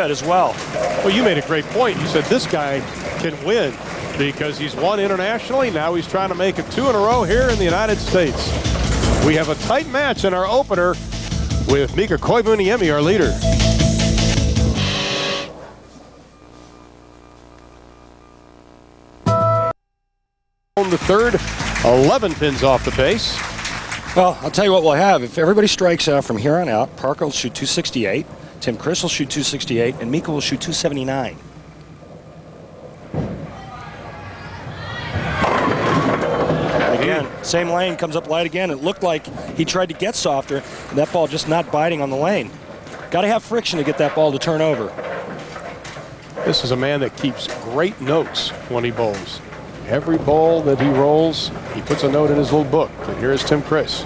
said as well. Well, you made a great point. You said this guy can win because he's won internationally. Now he's trying to make it 2 in a row here in the United States. We have a tight match in our opener with Mika-Kouvieniemi, our leader. On the third, 11 pins off the pace. Well, I'll tell you what we'll have. If everybody strikes out from here on out, Parker will shoot 268, Tim-Criss will shoot 268, and Mika will shoot 279. Again, same lane, comes up light again. It looked like he tried to get softer, and that ball just not biting on the lane. Got to have friction to get that ball to turn over. This is a man that keeps great notes when he bowls. Every ball that he rolls, he puts a note in his little book. And here is Tim-Criss.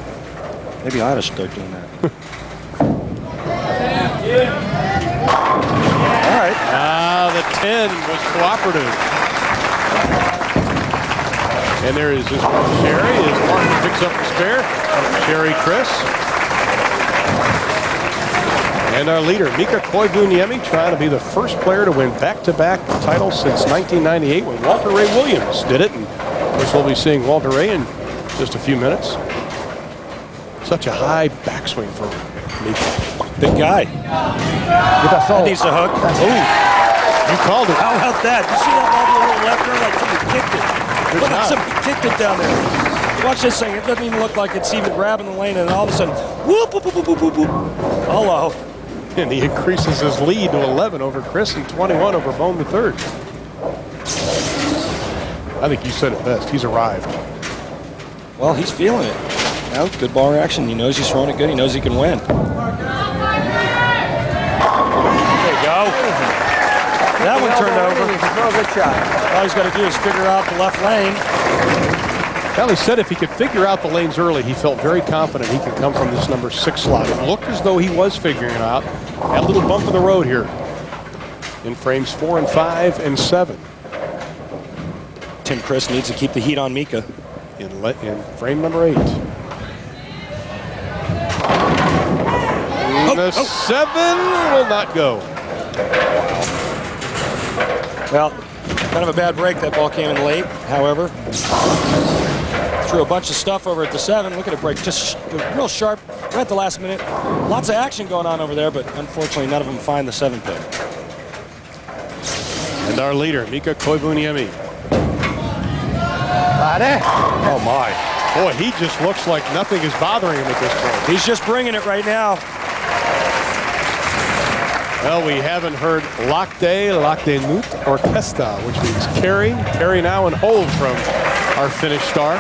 Maybe I ought to start doing that. All right. The 10 was cooperative. And there is his Sherry as Parker picks up the spare. Sherry Criss. And our leader, Mika-Kouvieniemi, trying to be the first player to win back-to-back titles since 1998 when Walter Ray Williams did it. And of course, we'll be seeing Walter Ray in just a few minutes. Such a high backswing for Mika. Big guy. That needs a hook. You called it. How about that? You see that ball to the little left turn like somebody kicked it? Look at somebody kicked it down there. Watch this thing. It doesn't even look like it's even grabbing the lane, and all of a sudden, whoop, whoop, whoop, whoop, whoop, whoop. Hello. And he increases his lead to 11 over Criss and 21 over Bohn-III. I think you said it best. He's arrived. Well, he's feeling it. Now, good ball reaction. He knows he's throwing it good. He knows he can win. There you go. That one turned over. Good shot. All he's got to do is figure out the left lane. Well, he said if he could figure out the lanes early, he felt very confident he could come from this number 6 slot. It looked as though he was figuring it out. That little bump in the road here in frames 4 and 5 and 7. Tim-Criss needs to keep the heat on Mika. In frame number 8. The 7 will not go. Well, kind of a bad break. That ball came in late, however. Threw a bunch of stuff over at the 7. Look at it break. Just real sharp right at the last minute. Lots of action going on over there, but unfortunately none of them find the 7 pin. And our leader, Mika-Kouvieniemi. Oh, my. Boy, he just looks like nothing is bothering him at this point. He's just bringing it right now. Well, we haven't heard Lakte Nut Orkesta, which means carry now, and hold from our Finnish star.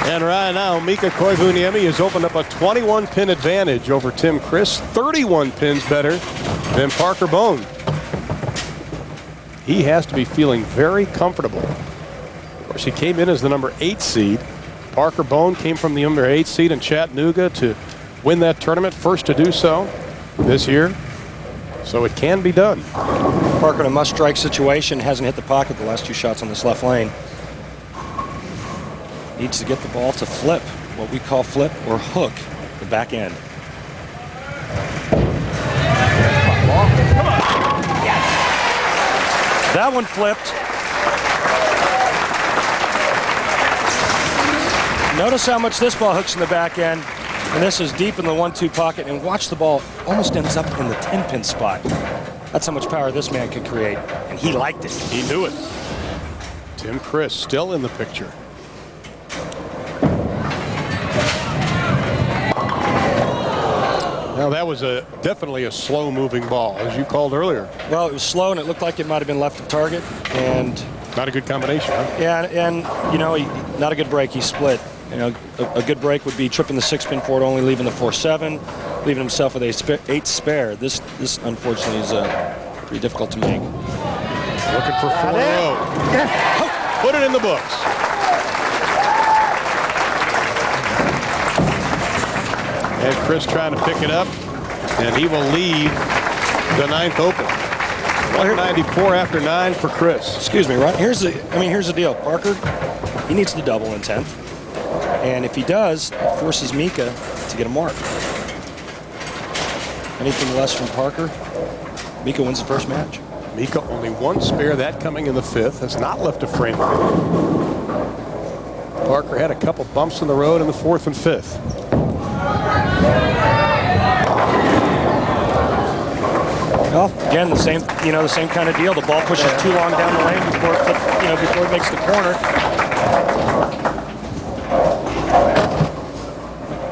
And right now, Mika-Kouvieniemi has opened up a 21-pin advantage over Tim-Criss, 31 pins better than Parker-Bohn. He has to be feeling very comfortable. Of course, he came in as the number 8 seed. Parker-Bohn came from the number 8 seed in Chattanooga to win that tournament, first to do so this year. So it can be done. Parker in a must-strike situation, hasn't hit the pocket the last 2 shots on this left lane. Needs to get the ball to flip, what we call flip or hook, the back end. That one flipped. Notice how much this ball hooks in the back end. And this is deep in the 1-2 pocket. And watch the ball almost ends up in the 10-pin spot. That's how much power this man can create. And he liked it. He knew it. Tim-Criss still in the picture. Now that was definitely a slow-moving ball, as you called earlier. Well, it was slow, and it looked like it might have been left of target. And not a good combination, huh? Yeah, and you know, not a good break. He split. You know, a good break would be tripping the 6-pin forward, only leaving the 4-7, leaving himself with a 8 spare. This unfortunately is pretty difficult to make. Looking for 4 in a row. Put it in the books. And Criss trying to pick it up, and he will leave the 9th open. 194 after 9 for Criss. Excuse me, Ron. Here's the deal. Parker, he needs to double in 10th. And if he does, it forces Mika to get a mark. Anything less from Parker, Mika wins the first match. Mika only one spare, that coming in the 5th, has not left a frame. Parker had a couple bumps in the road in the 4th and 5th. Well, again, the same kind of deal. The ball pushes too long down the lane before it makes the corner.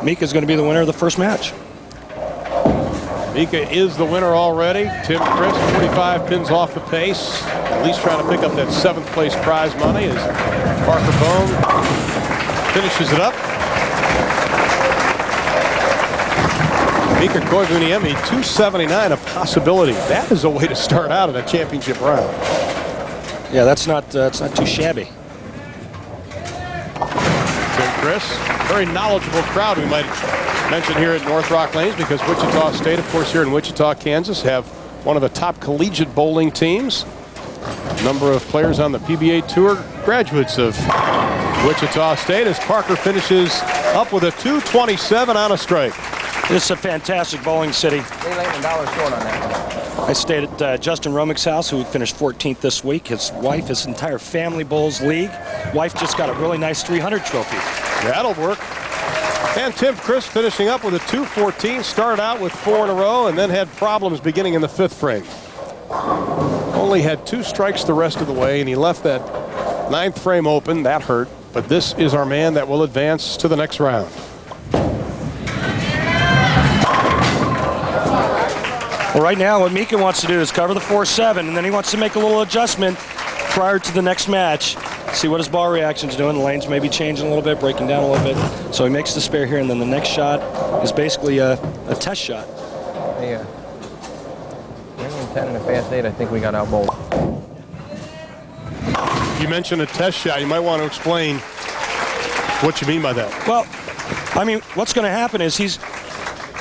Mika's going to be the winner of the first match. Mika is the winner already. Tim-Criss, 45 pins off the pace. At least trying to pick up that 7th place prize money as Parker-Bohn finishes it up. Mika-Kouvieniemi, 279, a possibility. That is a way to start out in a championship round. Yeah, that's not too shabby. Tim-Criss, very knowledgeable crowd we might mention here at North Rock Lanes, because Wichita State, of course, here in Wichita, Kansas, have one of the top collegiate bowling teams. A number of players on the PBA Tour, graduates of Wichita State, as Parker finishes up with a 227 on a strike. This is a fantastic bowling city. I stayed at Justin Romick's house, who finished 14th this week. His wife, his entire family bowls league. Wife just got a really nice 300 trophy. That'll work. And Tim-Criss finishing up with a 214. Started out with 4 in a row and then had problems beginning in the 5th frame. Only had 2 strikes the rest of the way, and he left that 9th frame open. That hurt. But this is our man that will advance to the next round. Well, right now, what Mika wants to do is cover the 4-7, and then he wants to make a little adjustment prior to the next match. See what his ball reaction's doing. The lane's maybe changing a little bit, breaking down a little bit. So he makes the spare here, and then the next shot is basically a test shot. Yeah. Bringing 10 in a fast 8, I think we got out bowled. You mentioned a test shot. You might want to explain what you mean by that. Well, I mean, what's going to happen is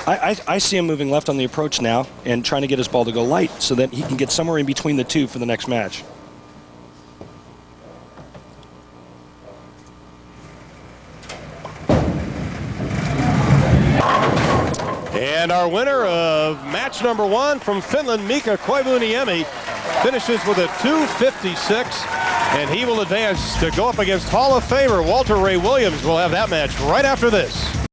I see him moving left on the approach now and trying to get his ball to go light so that he can get somewhere in between the two for the next match. And our winner of match number 1 from Finland, Mika-Kouvieniemi, finishes with a 256, and he will advance to go up against Hall of Famer Walter Ray Williams. We'll have that match right after this.